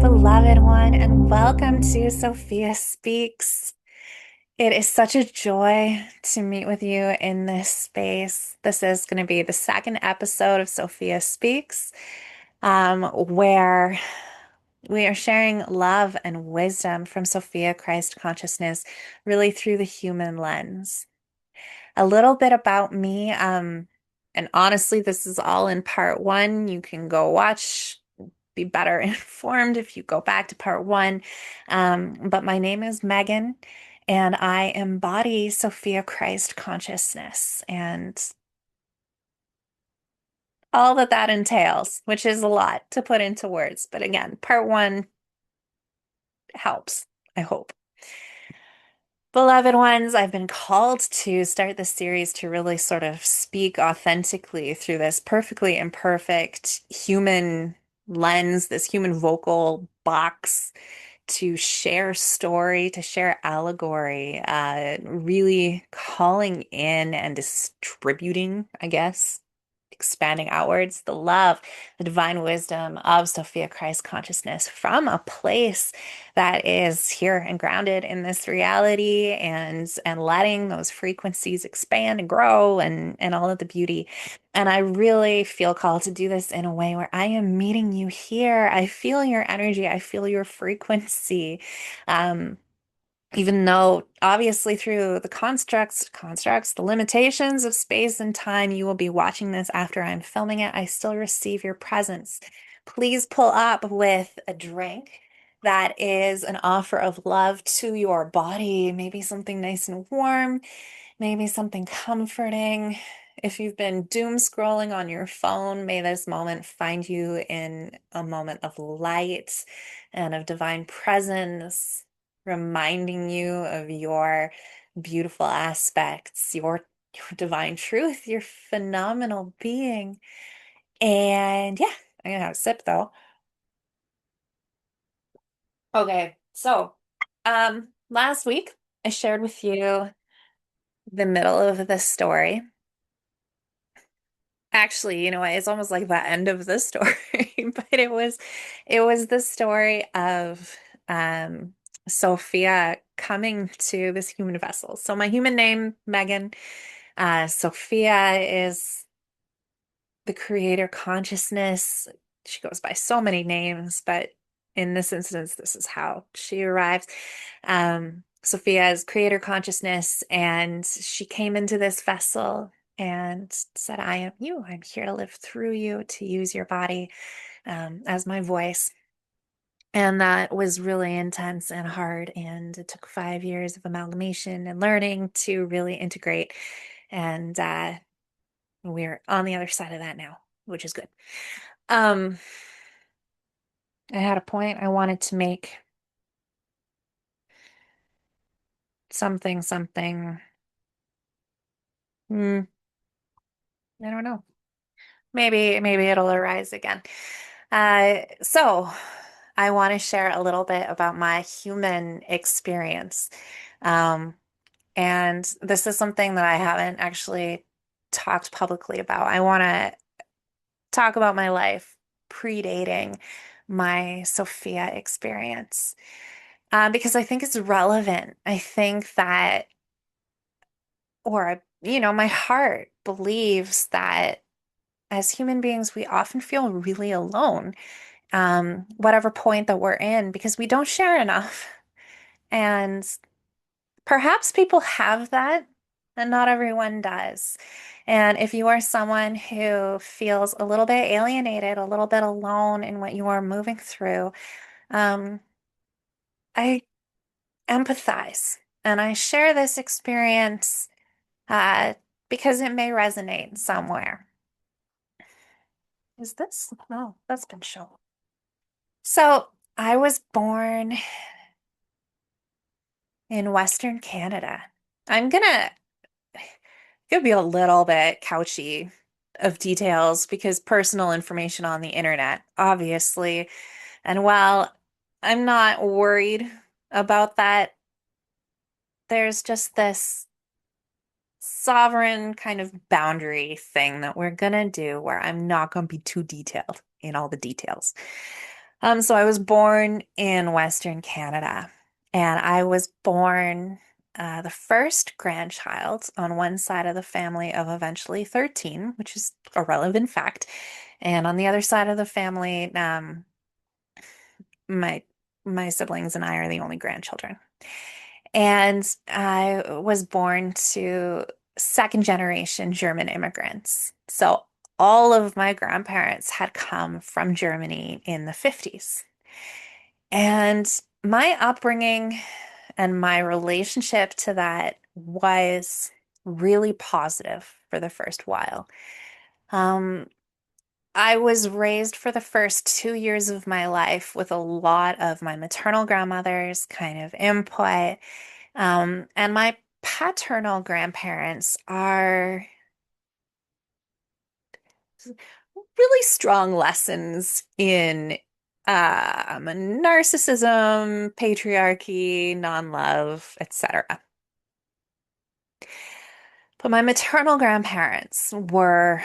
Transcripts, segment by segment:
beloved one, and welcome to Sophia Speaks. It is such a joy to meet with you in this space. This is going to be the second episode of Sophia Speaks, where we are sharing love and wisdom from Sophia Christ consciousness, really through the human lens. A little bit about me, and honestly, this is all in part one. You can go watch be better informed if you go back to part one. But my name is Megan, and I embody Sophia Christ consciousness and all that that entails, which is a lot to put into words. But again, part one helps, I hope. Beloved ones, I've been called to start this series to really sort of speak authentically through this perfectly imperfect human lens, this human vocal box, to share story, to share allegory, really calling in and distributing, I guess, expanding outwards the love, the divine wisdom of Sophia Christ consciousness from a place that is here and grounded in this reality and letting those frequencies expand and grow and all of the beauty. And I really feel called to do this in a way where I am meeting you here. I feel your energy. I feel your frequency. Um, Even though obviously through the constructs, the limitations of space and time, you will be watching this after I'm filming it, I still receive your presence. Please pull up with a drink that is an offer of love to your body, maybe something nice and warm, maybe something comforting. If you've been doom scrolling on your phone, may this moment find you in a moment of light and of divine presence, reminding you of your beautiful aspects, your divine truth, your phenomenal being. And yeah, I'm gonna have a sip though. Okay, so last week I shared with you the middle of the story. Actually, you know what? It's almost like the end of the story, but it was the story of Sophia coming to this human vessel. So my human name, Megan, Sophia is the creator consciousness. She goes by so many names, but in this instance, this is how she arrives. Sophia is creator consciousness, and she came into this vessel and said, I am you. I'm here to live through you, to use your body as my voice. And that was really intense and hard. And it took 5 years of amalgamation and learning to really integrate. And we're on the other side of that now, which is good. Um, I had a point I wanted to make something. Hmm, I don't know. Maybe it'll arise again. So I want to share a little bit about my human experience. Um, and this is something that I haven't actually talked publicly about. I want to talk about my life predating my Sophia experience. Because I think it's relevant. I think that, my heart believes that as human beings, we often feel really alone, whatever point that we're in, because we don't share enough. And perhaps people have that, and not everyone does. And if you are someone who feels a little bit alienated, a little bit alone in what you are moving through, um, I empathize and I share this experience uh, because it may resonate somewhere. Is this? No, that's been shown. So I was born in Western Canada. I'm gonna be a little bit couchy of details because personal information on the internet, obviously. And while I'm not worried about that, there's just this sovereign kind of boundary thing that we're gonna do where I'm not gonna be too detailed in all the details. So I was born in Western Canada, and I was born the first grandchild on one side of the family of eventually 13, which is a relevant fact. And on the other side of the family, my my siblings and I are the only grandchildren. And I was born to second generation German immigrants. So all of my grandparents had come from Germany in the 50s. And my upbringing and my relationship to that was really positive for the first while. Um, I was raised for the first 2 years of my life with a lot of my maternal grandmother's kind of input. And my paternal grandparents are really strong lessons in narcissism, patriarchy, non-love, etc. But my maternal grandparents were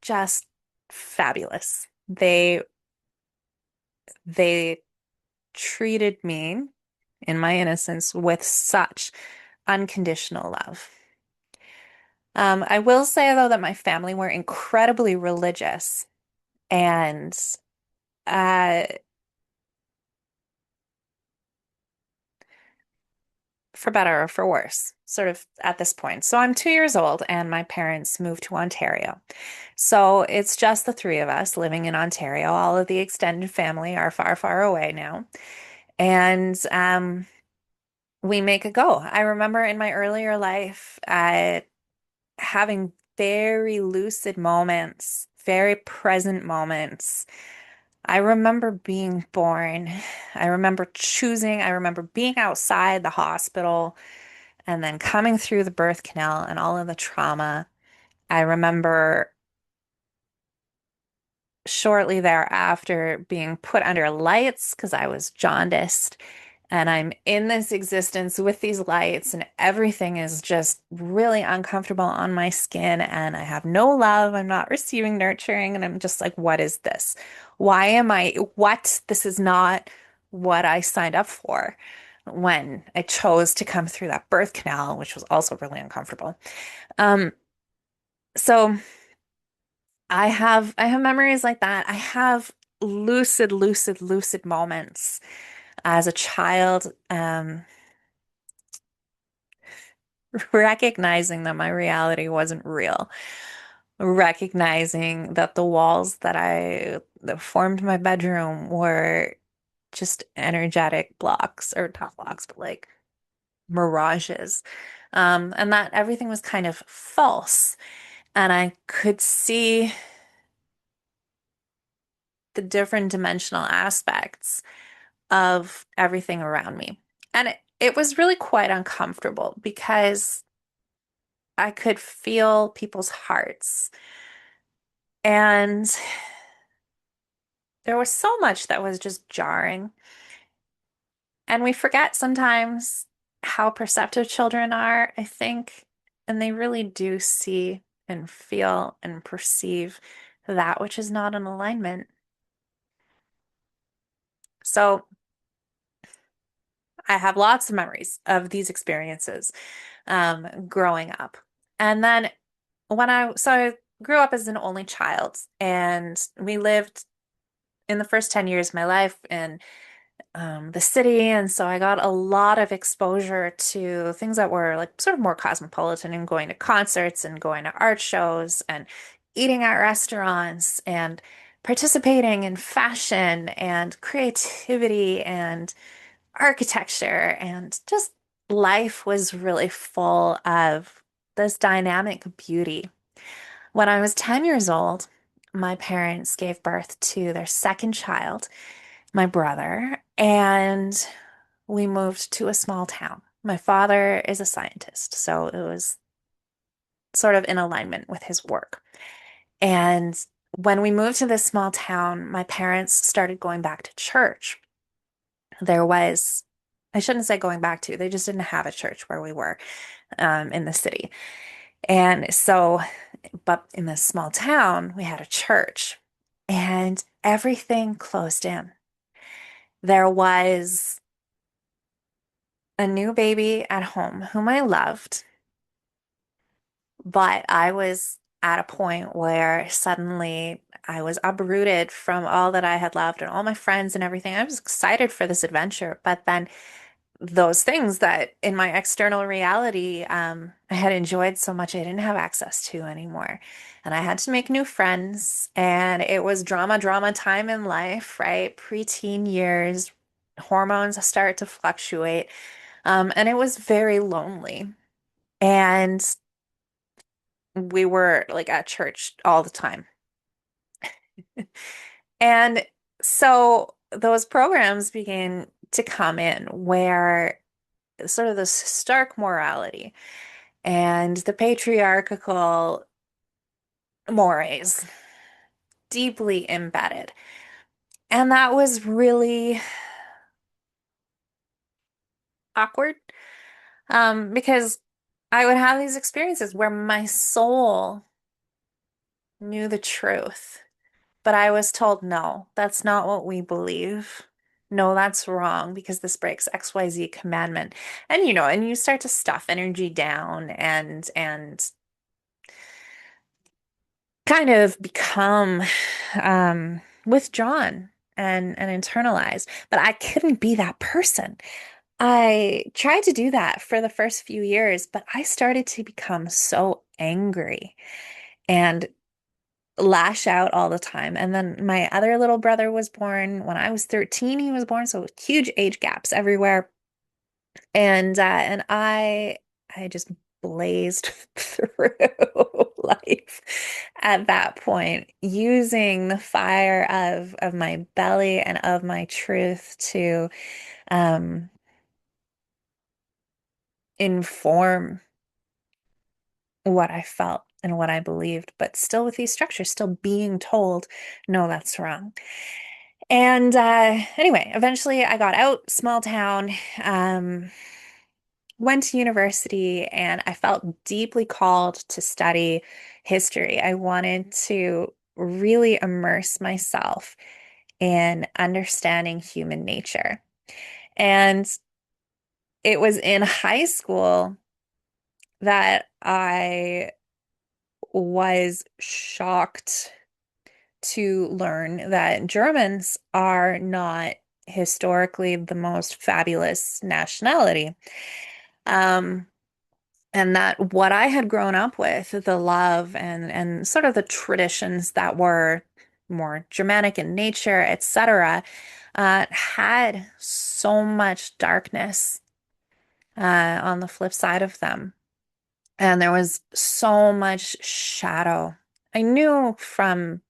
just fabulous. They treated me in my innocence with such unconditional love. I will say though that my family were incredibly religious and uh, for better or for worse, sort of at this point. So I'm 2 years old and my parents moved to Ontario. So it's just the three of us living in Ontario. All of the extended family are far, far away now. And we make a go. I remember in my earlier life having very lucid moments, very present moments. I remember being born. I remember choosing. I remember being outside the hospital and then coming through the birth canal and all of the trauma. I remember shortly thereafter being put under lights because I was jaundiced. And I'm in this existence with these lights, and everything is just really uncomfortable on my skin. And I have no love. I'm not receiving nurturing. And I'm just like, what is this? Why am I, what? This is not what I signed up for when I chose to come through that birth canal, which was also really uncomfortable. Um, so I have memories like that. I have lucid moments as a child, recognizing that my reality wasn't real, recognizing that the walls that formed my bedroom were just energetic blocks, or not blocks, but like mirages. And that everything was kind of false. And I could see the different dimensional aspects of everything around me. And it was really quite uncomfortable because I could feel people's hearts. And there was so much that was just jarring. And we forget sometimes how perceptive children are, I think, and they really do see and feel and perceive that which is not in alignment. So I have lots of memories of these experiences growing up. And then so I grew up as an only child, and we lived in the first 10 years of my life in the city. And so I got a lot of exposure to things that were like sort of more cosmopolitan, and going to concerts and going to art shows and eating at restaurants and participating in fashion and creativity and architecture, and just life was really full of this dynamic beauty. When I was 10 years old, my parents gave birth to their second child, my brother, and we moved to a small town. My father is a scientist, so it was sort of in alignment with his work. And when we moved to this small town, my parents started going back to church. There was, I shouldn't say going back to, they just didn't have a church where we were in the city. And so, but in this small town, we had a church and everything closed in. there was a new baby at home whom I loved, but I was at a point where suddenly I was uprooted from all that I had loved and all my friends and everything. I was excited for this adventure, but then those things that in my external reality, I had enjoyed so much, I didn't have access to anymore. And I had to make new friends, and it was drama, drama time in life, right? Preteen years, hormones start to fluctuate. And it was very lonely. And we were like at church all the time. And so those programs began to come in where sort of this stark morality and the patriarchal mores deeply embedded. And that was really awkward, because I would have these experiences where my soul knew the truth, but I was told, no, that's not what we believe. No, that's wrong because this breaks XYZ commandment. And and you start to stuff energy down and kind of become withdrawn and internalized. But I couldn't be that person. I tried to do that for the first few years, but I started to become so angry and lash out all the time. And then my other little brother was born when I was 13, he was born, so huge age gaps everywhere. And I just blazed through life at that point, using the fire of my belly and of my truth to um inform what I felt and what I believed, but still with these structures, still being told, no, that's wrong. And anyway, eventually I got out, small town, um, went to university, and I felt deeply called to study history. I wanted to really immerse myself in understanding human nature. And it was in high school that I was shocked to learn that Germans are not historically the most fabulous nationality. Um, and that what I had grown up with, the love and sort of the traditions that were more Germanic in nature, etc., had so much darkness on the flip side of them. And there was so much shadow. I knew from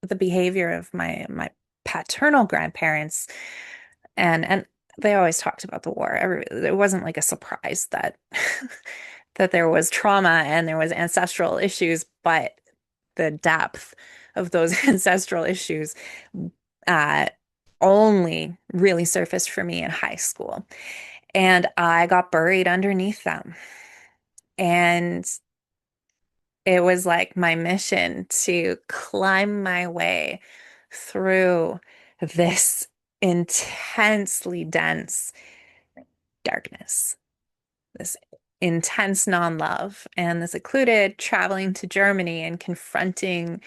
the behavior of my paternal grandparents, and they always talked about the war. It wasn't like a surprise that that there was trauma and there was ancestral issues, but the depth of those ancestral issues uh, only really surfaced for me in high school. And I got buried underneath them. And it was like my mission to climb my way through this intensely dense darkness, this intense non-love, and this included traveling to Germany and confronting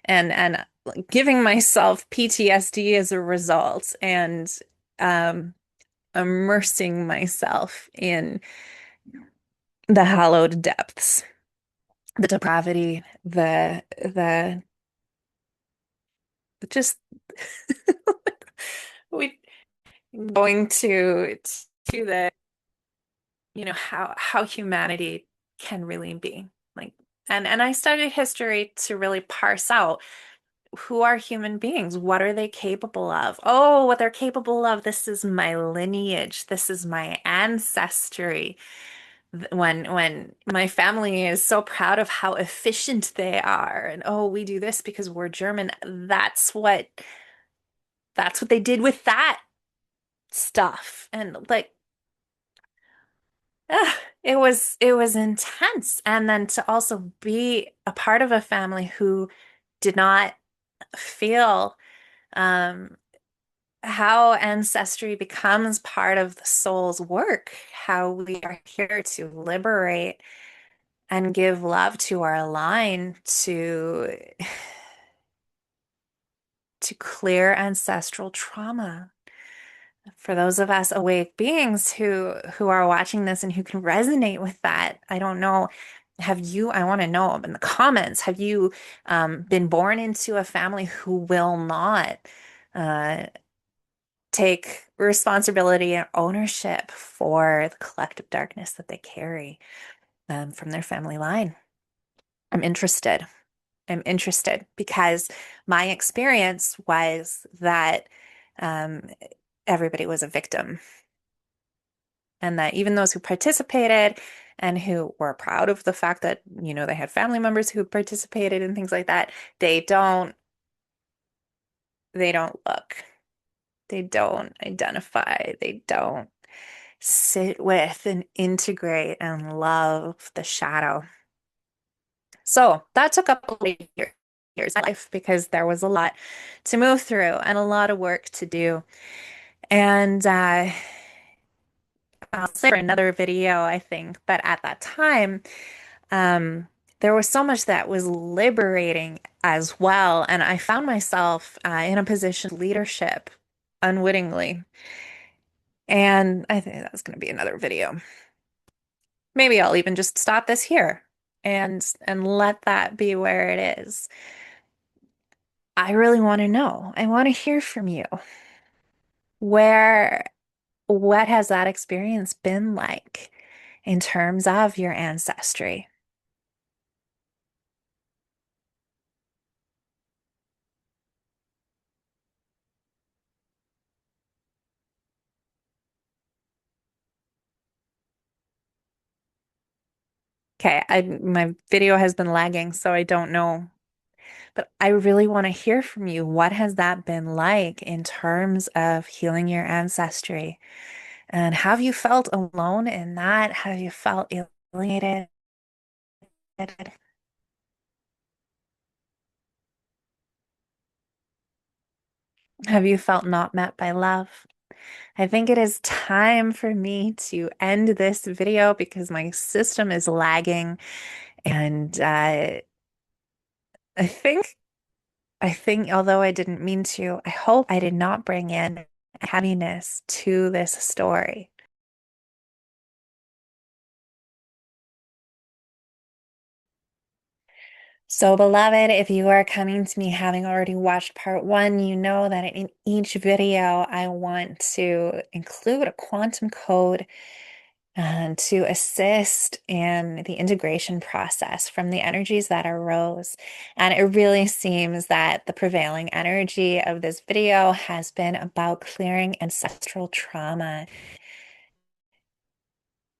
and giving myself PTSD as a result, and um, immersing myself in the hallowed depths, the depravity, the just we going to the how humanity can really be like. And I studied history to really parse out who are human beings, what are they capable of. Oh, what they're capable of, this is my lineage, this is my ancestry. When my family is so proud of how efficient they are, and oh, we do this because we're German, that's what they did with that stuff. And like, it was intense. And then to also be a part of a family who did not feel um how ancestry becomes part of the soul's work, how we are here to liberate and give love to our line to clear ancestral trauma. For those of us awake beings who are watching this and who can resonate with that, I don't know, have you, I want to know in the comments, have you been born into a family who will not uh, take responsibility and ownership for the collective darkness that they carry from their family line? I'm interested. I'm interested because my experience was that um, everybody was a victim, and that even those who participated and who were proud of the fact that, they had family members who participated and things like that, they don't look, they don't identify, they don't sit with and integrate and love the shadow. So that took up a lot of years of life because there was a lot to move through and a lot of work to do. And I'll say for another video, I think, but at that time, um, there was so much that was liberating as well. And I found myself in a position of leadership unwittingly. And I think that's going to be another video. Maybe I'll even just stop this here and let that be where it is. I really want to know. I want to hear from you. Where, what has that experience been like in terms of your ancestry? Okay, my video has been lagging, so I don't know, but I really want to hear from you. What has that been like in terms of healing your ancestry? And have you felt alone in that? Have you felt alienated? Have you felt not met by love? I think it is time for me to end this video because my system is lagging, and I think I think, although I didn't mean to, I hope I did not bring in heaviness to this story. So, beloved, if you are coming to me having already watched part one, you know that in each video I want to include a quantum code to assist in the integration process from the energies that arose. And it really seems that the prevailing energy of this video has been about clearing ancestral trauma.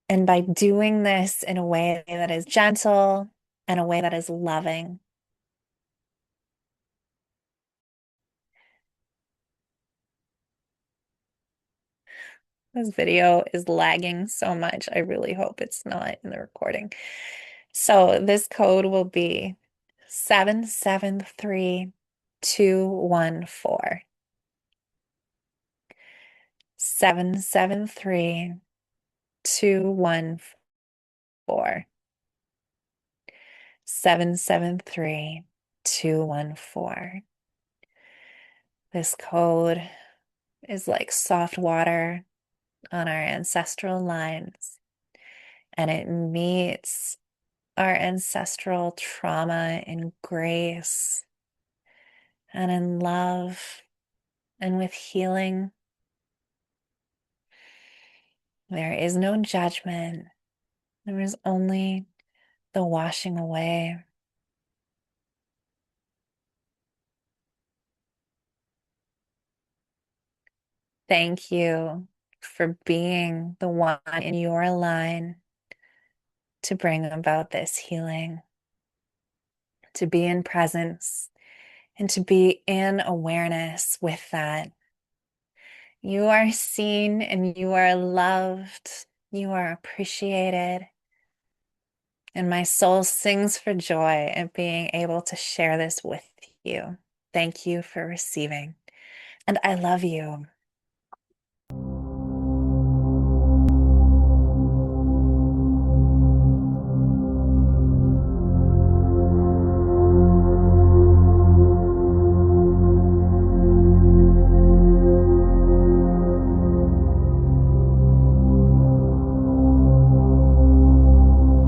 And by doing this in a way that is gentle and a way that is loving, this video is lagging so much. I really hope it's not in the recording. So this code will be 773214. 773214. 773214. This code is like soft water on our ancestral lines, and it meets our ancestral trauma in grace and in love and with healing. There is no judgment. There is only the washing away. Thank you for being the one in your line to bring about this healing, to be in presence, and to be in awareness with that. You are seen and you are loved. You are appreciated. And my soul sings for joy at being able to share this with you. Thank you for receiving. and I love you.